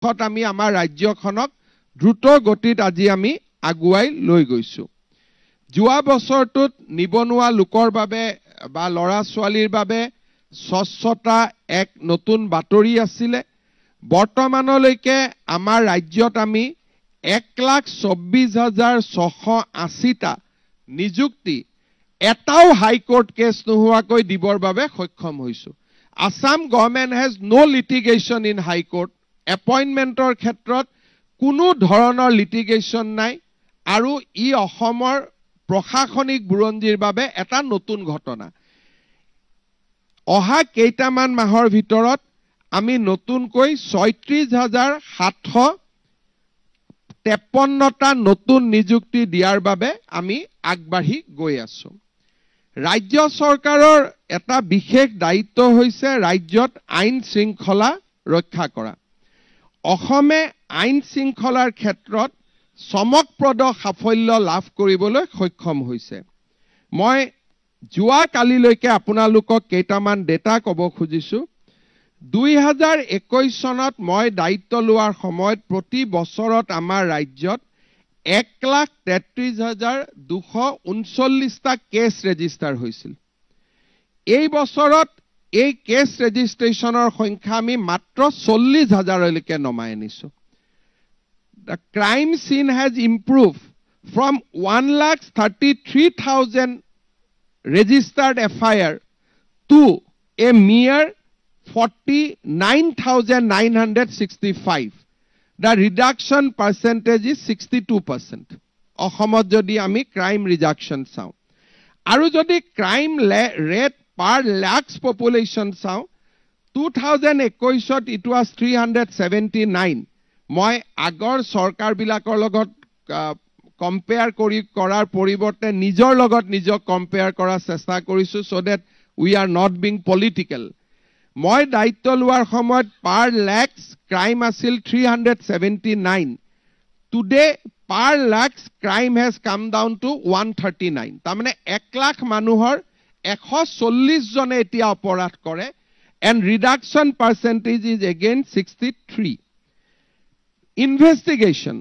দিশত আমি আমাৰ ৰাজ্যখনক দ্ৰুত গতিত আজি আমি আগুৱাই লৈ গৈছো যোৱা বছৰটোত নিবনুৱা লোকৰ বাবে বা লৰা ছোৱালীৰ বাবে স্বচ্ছতা এক নতুন বাতৰি আছিল বৰ্তমানলৈকে আমাৰ ৰাজ্যত আমি 1,24,680টা নিযুক্তি এটাও হাইকোৰ্ট কেছ নোহোৱাকৈ দিবৰ বাবে সক্ষম হৈছো Assam government has no litigation in High Court. Appointmentor ক্ষেত্ৰত কোনো ধৰণৰ litigation নাই আৰু ই অসমৰ প্ৰশাসনিক বুৰঞ্জীৰ বাবে এটা নতুন ঘটনা অহা কেইটামান মাহৰ ভিতৰত আমি নতুনকৈ 36,753টা নতুন নিযুক্তি দিয়াৰ বাবে আমি আগবাঢ়ি গৈ আছো ৰাজ্য চৰকাৰৰ এটা বিশেষ দায়িত্ব হৈছে ৰাজ্যত আইন শৃংখলা ৰক্ষা কৰা অসমে আইন শৃংখলাৰ ক্ষেত্ৰত চমকপ্ৰদ সাফল্য লাভ কৰিবলৈ সক্ষম হৈছে মই যোৱা কালিলৈকে আপোনালোকক কেইটামান ডেটা ক'ব খুজিছো 2021 চনত মই দায়িত্ব লোৱাৰ সময়ত প্ৰতি বছৰত আমাৰ ৰাজ্যত 1,33,239টা কেছ ৰেজিষ্টাৰ হৈছিল এই বছৰত এই কেছ ৰেজিষ্ট্ৰেচনৰ সংখ্যা আমি মাত্ৰ 40,000লৈকে নমাই আনিছো The crime scene has improved from 1,33,000 registered FIR to a mere 49,965 The reduction percentage is 62%. অসমত যদি আমি ক্রাইম রিডাকশন চাও আৰু যদি ক্ৰাইম ৰেট পাৰ লাখস পপুলেশন চাও 2021 ত ইট ওয়াজ 379 মই আগৰ সৰকাৰ বিলাকৰ লগত কম্পেয়াৰ কৰাৰ পৰিৱৰ্তে নিজৰ লগত নিজক কম্পেয়াৰ কৰাৰ চেষ্টা কৰিছো so that we are not being political মই দায়িত্ব লোৱাৰ সময়ত পাৰ লাখস ক্রাইম আছিল 379 today per lakhs crime has come down to 139 তাৰ মানে 1 লাখ মানুহৰ 140 জনে এতিয়া অপৰাধ কৰে and reduction percentage is again 63 investigation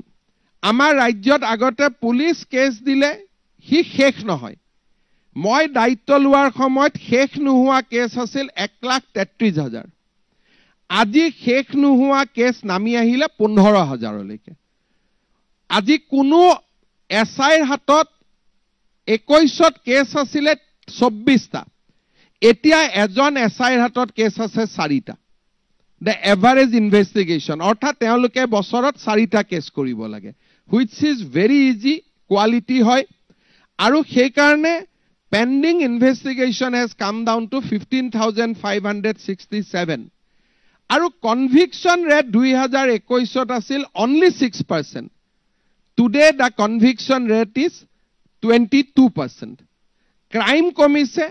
আমাৰ ৰাজ্যত আগতে পুলিশ কেছ দিলে হি শেষ নহয় মই দায়িত্ব লোৱাৰ সময়ত শেষ নোহোৱা কেছ আছিল 1,33,000 আজি শেষ নোহোৱা কেছ নামি আহিলে 15,000 লৈকে আজি কোনো এসআইৰ হাতত 21ত কেছ আছিল 24টা এতিয়া এজন এসআইৰ হাতত কেছ আছে 4টা the average investigation অৰ্থাৎ তেওঁলোকে বছৰত 4টা কেছ কৰিব লাগে which is very easy quality হয় আৰু সেই কাৰণে pending investigation has come down to 15,567 আৰু conviction rate 2021 ত আছিল only 6% Today the conviction rate is 22%. Crime কমিছে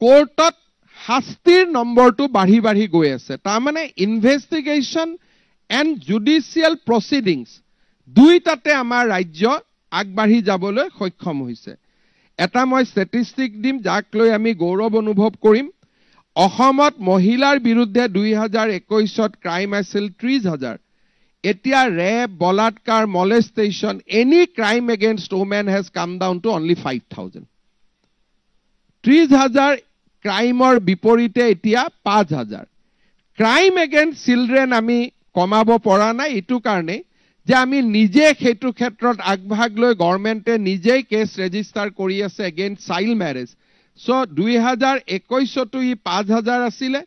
কোৰ্টত শাস্তিৰ নম্বৰটো বাঢ়ি বাঢ়ি গৈ আছে তাৰ মানে ইনভেষ্টিগেশন এণ্ড জুডিশিয়াল প্ৰসিডিংছ দুইটাতে আমাৰ ৰাজ্য আগবাঢ়ি যাবলৈ সক্ষম হৈছে এটা মই ষ্টেটিষ্টিক দিম যাক লৈ আমি গৌৰৱ অনুভৱ কৰিম অসমত মহিলাৰ বিৰুদ্ধে 2021 ত ক্ৰাইম আছিল 30,000 Etia rape, balatkar, molestation, any crime against women has come down to only 5,000. 30,000 crime or biporite etia 5,000. Crime against children ami komabo pora na itu karne je ami nije hetu khetrot agbhag loi government e nije case register kori ase against child marriage. So 2021 to 5,000 asile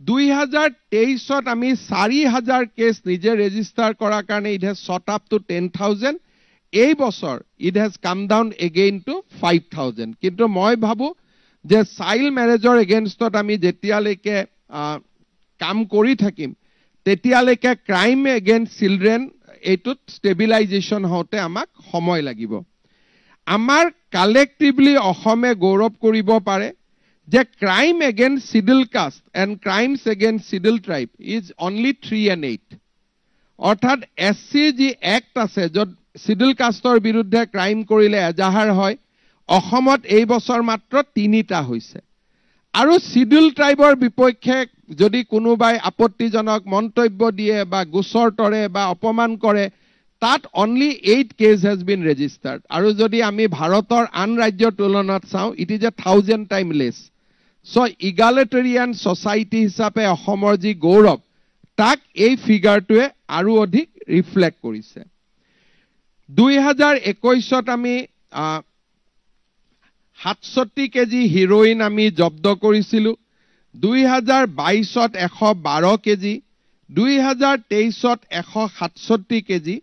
2023 ত আমি 4,000 cash নিজে register কৰাৰ কাৰণে it has shot up to 10,000 এই বছৰ it has come down again to 5,000 কিন্তু মই ভাবো যে চাইল্ড ম্যাৰেজৰ এগেইনষ্টত আমি যেতিয়ালৈকে কাম কৰি থাকিম তেতিয়ালৈকে ক্ৰাইম এগেইনষ্ট চিলড্ৰেন এইটোত ষ্টেবিলাইজেশ্যন হওঁতে আমাক সময় লাগিব আমাৰ কালেক্টিভলি অসমে গৌৰৱ কৰিব পাৰে The crime against scheduled caste and crimes against scheduled tribe is only 3 and 8. অর্থাৎ SCG Act আছে যত scheduled casteৰ বিৰুদ্ধে ক্ৰাইম কৰিলে এজাহাৰ হয় অসমত এই বছৰ মাত্ৰ 3টা হৈছে আৰু শিডিউল ট্ৰাইবৰ বিপক্ষে যদি কোনোবাই আপত্তিজনক মন্তব্য দিয়ে বা গোচৰ তৰে বা অপমান কৰে তাত only 8 case has been registered আৰু যদি আমি ভাৰতৰ আন ৰাজ্যৰ তুলনাত চাওঁ it is 1000 times less so egalitarian society হিচাপে অসমৰ যি গৌৰৱ তাক এই ফিগাৰটোৱে আৰু অধিক ৰিফ্লেক্ট কৰিছে 2021ত আমি 67 কেজি হিৰোইন আমি জব্দ কৰিছিলো 2022ত 112 কেজি 2023ত 167 কেজি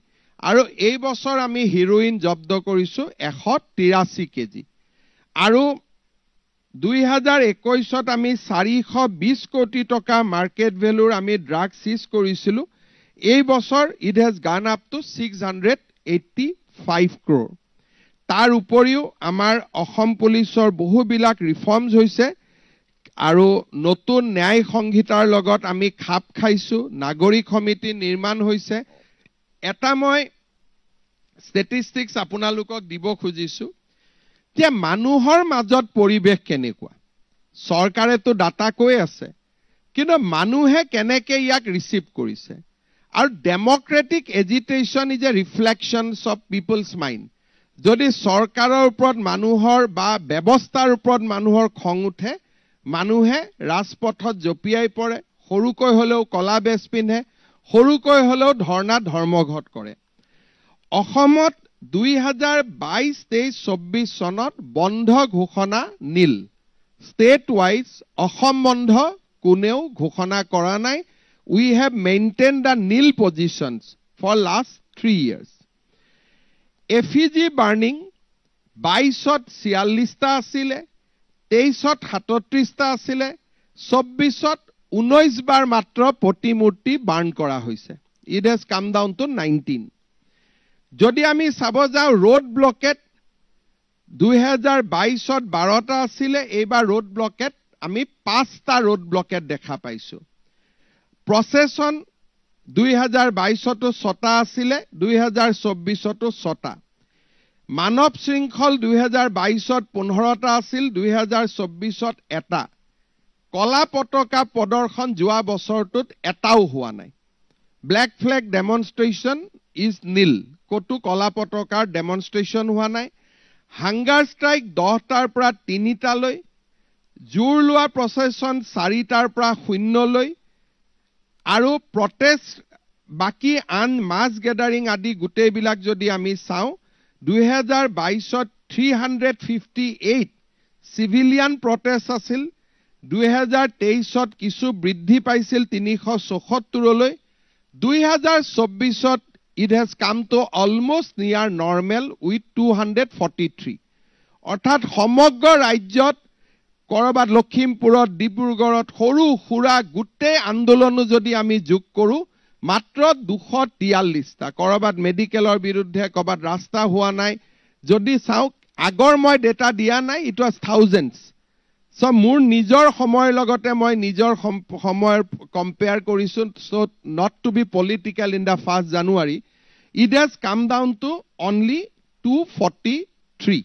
আৰু এই বছৰ আমি হিৰোইন জব্দ কৰিছো 183 কেজি আৰু 2021ত আমি 420 কোটি টকা মাৰ্কেট ভ্যালুৰ আমি ড্ৰাগ সিজ কৰিছিলো এই বছৰ it has gone up to 685 crore তাৰ উপৰিও আমাৰ অসম পুলিচৰ বহুবিলাক ৰিফৰ্মছ হৈছে আৰু নতুন ন্যায় সংহিতাৰ লগত আমি খাপ খাইছো নাগৰিক সমিতি নিৰ্মাণ হৈছে এটা মই ষ্টেটিষ্টিক্স আপোনালোকক দিব খুজিছো যে মানুহৰ মাজত পৰিবেশ কেনেকুৱা চৰকাৰেতো ডাটা কৈ আছে কিন্তু মানুহে কেনেকৈ ইয়াক ৰিসিভ কৰিছে আৰু democratic agitation is a reflections of people's mind যদি চৰকাৰৰ ওপৰত মানুহৰ বা ব্যৱস্থাৰ ওপৰত মানুহৰ খং উঠে মানুহে ৰাজপথত জপিয়াই পৰে সৰুকৈ হলেও কলা বেছ পিন্ধে সৰুকৈ হলেও ধৰ্ণা ধৰ্মঘট কৰে অসমত 2022-23-24 চনত বন্ধ ঘোষণা নীল ষ্টেট ওয়াইজ অসম বন্ধ কোনেও ঘোষণা কৰা নাই we have maintained the nil positions for last 3 years effigy burning 22ত 46 টা আছিলে 23ত 37 টা আছিলে 24ত 19 বাৰ মাত্ৰ প্ৰতিমূৰ্তি বাৰ্ণ কৰা হৈছে it has come down to 19 যদি আমি চাব যাও road blockade 2022ত 12 টা আছিলে এইবাৰ road blockade আমি 5 টা road blockade দেখা পাইছো procession 2022তো 6 টা আছিলে 2024তো 6 টা মানৱ শৃংখল 2022ত 15 টা আছিল 2024ত এটা কলা পতাকা প্ৰদৰ্শন যোৱা বছৰটোত এটাও হোৱা নাই ব্ল্যাক ফ্ল্যাগ ডেমনস্ট্ৰেশন ইজ নীল কতো কলা পতাকাৰ ডেমনস্ট্ৰেশন হোৱা নাই হাঙ্গাৰ ষ্ট্ৰাইক 10 টাৰ পৰা 3 টালৈ জোৰ লোৱা প্ৰচেছন 4 টাৰ পৰা 0 লৈ আৰু প্ৰটেষ্ট বাকি আন মাস গ্যাদাৰিং আদি গুটেই বিলাক যদি আমি চাও 2022ত 358 সিভিলিয়ান প্ৰটেষ্ট আছিল 2023ত কিছু বৃদ্ধি পাইছিল 374 লৈ 2024ত it has come to almost near normal with 243 অৰ্থাৎ সমগ্ৰ ৰাজ্যত কৰবাত লখিমপুৰত ডিব্ৰুগড়ত সৰু খুৰা গুটেই আন্দোলনো যদি আমি যোগ কৰো মাত্ৰ 243 টা কৰবাত মেডিকেলৰ বিৰুদ্ধে কৰবাত ৰাস্তা হোৱা নাই যদি চাও আগৰ মই ডেটা দিয়া নাই ইট ওয়াজ থাউজেন্ডস সো মোৰ নিজৰ সময়ৰ লগতে মই নিজৰ সময়ৰ কম্পেয়াৰ কৰিছো so not to be political in the 1st January it has come down to only 243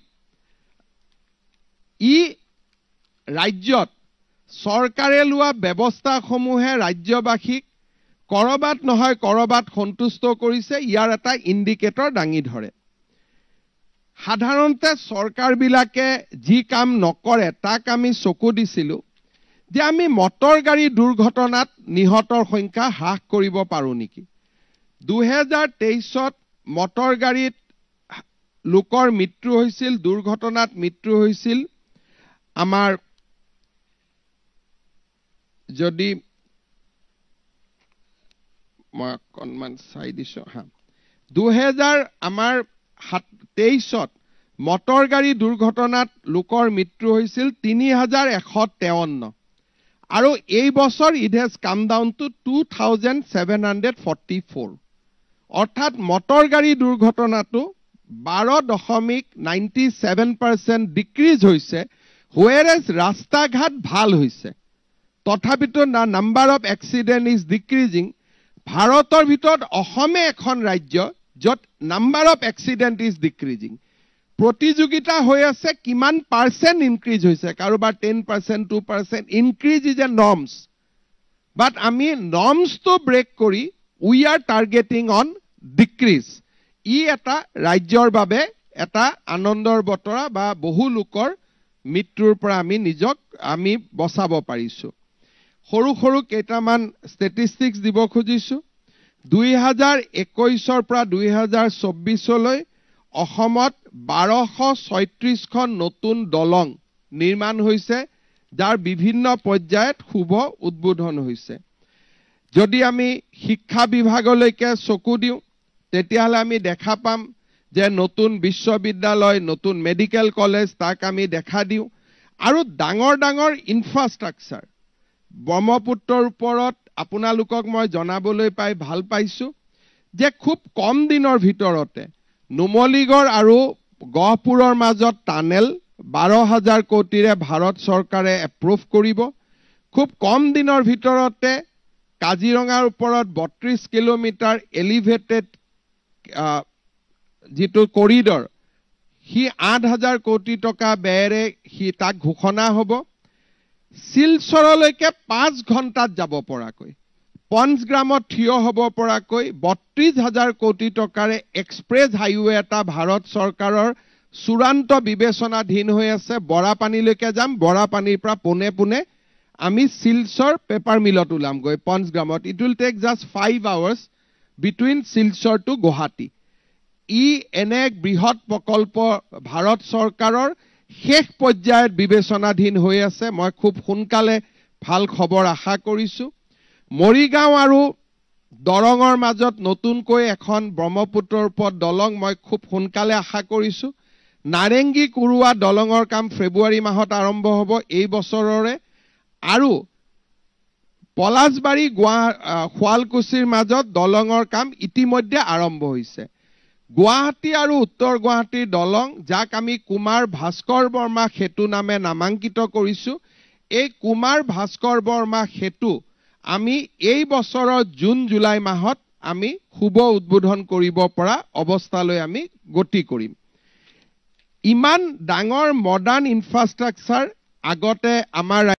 ই ৰাজ্যত চৰকাৰে লোৱা ব্যৱস্থা সমূহে ৰাজ্যবাসীক কৰবাত নহয় কৰবাত সন্তুষ্ট কৰিছে ইয়াৰ এটা ইন্ডিকেটৰ দাঙি ধৰে সাধাৰণতে চৰকাৰ বিলাকে যি কাম নকৰে তাক আমি চকু দিছিলো যে আমি মটৰ গাড়ী দুৰ্ঘটনাত নিহতৰ সংখ্যা হ্ৰাস কৰিব পাৰো নেকি 2023ত মটৰ গাড়ীত লোকৰ মৃত্যু হৈছিল দুৰ্ঘটনাত মৃত্যু হৈছিল আমাৰ যদি মই কনমান চাই দিছো হা 2000 আমাৰ 23ত মটৰ গাড়ী দুৰ্ঘটনাত লোকৰ মৃত্যু হৈছিল 3153 আৰু এই বছৰ it has come down to 2744 অৰ্থাৎ মটৰ গাড়ী দুৰ্ঘটনাটো 12.97% ডিক্ৰিজ হৈছে whereas ৰাস্তা ঘাট ভাল হৈছে তথাপিতো না number of accident is decreasing ভাৰতৰ ভিতৰত অসমে এখন ৰাজ্য যত number of accident is decreasing প্ৰতিযোগিতা হৈ আছে কিমান পাৰ্চেন্ট ইনক্ৰিজ হৈছে কাৰোবাৰ 10% 2% increase is a norms but আমি নৰ্মছটো ব্ৰেক কৰি we are targeting on decrease ই এটা ৰাজ্যৰ বাবে এটা আনন্দৰ বতৰা বা বহু লোকৰ মৃত্যুৰ পৰা আমি নিজক আমি বচাব পাৰিছো সৰু সৰু কেইটামান ষ্টেটিষ্টিক্স দিব খুজিছো 2021 পৰা 2024 লৈ অসমত 1236 খন নতুন দলং নিৰ্মাণ হৈছে যাৰ বিভিন্ন পৰ্যায়ত শুভ উদ্বোধন হৈছে যদি আমি শিক্ষা বিভাগলৈকে চকু দিওঁ তেতিয়াহলে আমি দেখা পাম যে নতুন বিশ্ববিদ্যালয় নতুন মেডিকেল কলেজ তাক আমি দেখা দিওঁ আৰু ডাঙৰ ডাঙৰ ইনফ্ৰাষ্ট্ৰাকচাৰ ব্ৰহ্মপুত্ৰৰ ওপৰত আপোনালোকক মই জনাবলৈ পাই ভাল পাইছো যে খুব কম দিনৰ ভিতৰতে নুমলীগড় আৰু গহপুৰৰ মাজত টানেল 12,000 কোটিৰে ভাৰত চৰকাৰে এপ্ৰুভ কৰিব খুব কম দিনৰ ভিতৰতে কাজিৰঙাৰ ওপৰত 32 কিলোমিটাৰ এলিভেটেড যিটো কৰিডৰ হি 8,000 কোটি টকা ব্যয়েৰে হি তাক ঘোষণা হ'ব শিলচৰলৈকে 5 ঘণ্টাত যাব পৰাকৈ পঞ্চগ্ৰামত থিয় হ'ব পৰাকৈ 32,000 কোটি টকাৰে এক্সপ্ৰেছ হাইৱে এটা ভাৰত চৰকাৰৰ চূড়ান্ত বিবেচনাধীন হৈ আছে বৰাপানীলৈকে যাম বৰাপানীৰ পৰা পোনে পোনে আমি শিলচৰ পেপাৰ মিলত ওলামগৈ পঞ্চগ্ৰামত it will take just 5 hours between Silchar to Guwahati ই এনে এক বৃহৎ প্ৰকল্প ভাৰত চৰকাৰৰ শেষ পৰ্যায়ত বিবেচনাধীন হৈ আছে মই খুব সোনকালে ভাল খবৰ আশা কৰিছো মৰিগাঁও আৰু দৰঙৰ মাজত নতুনকৈ এখন ব্ৰহ্মপুত্ৰৰ ওপৰত দলং মই খুব সোনকালে আশা কৰিছো নাৰেংগী কুৰুৱা দলঙৰ কাম ফেব্ৰুৱাৰী মাহত আৰম্ভ হ'ব এই বছৰৰে আৰু পলাশবাৰী শুৱালকুছিৰ মাজত দলঙৰ কাম ইতিমধ্যে আৰম্ভ হৈছে গুৱাহাটী আৰু উত্তৰ গুৱাহাটীৰ দলং যাক আমি কুমাৰ ভাস্কৰ বৰ্মা সেতু নামে নামাঙ্কিত কৰিছো এই কুমাৰ ভাস্কৰ বৰ্মা সেতু আমি এই বছৰৰ জুন জুলাই মাহত আমি শুভ উদ্বোধন কৰিব পৰা অৱস্থালৈ আমি গতি কৰিম ইমান ডাঙৰ মডাৰ্ণ ইনফ্ৰাষ্ট্ৰাকচাৰ আগতে আমাৰ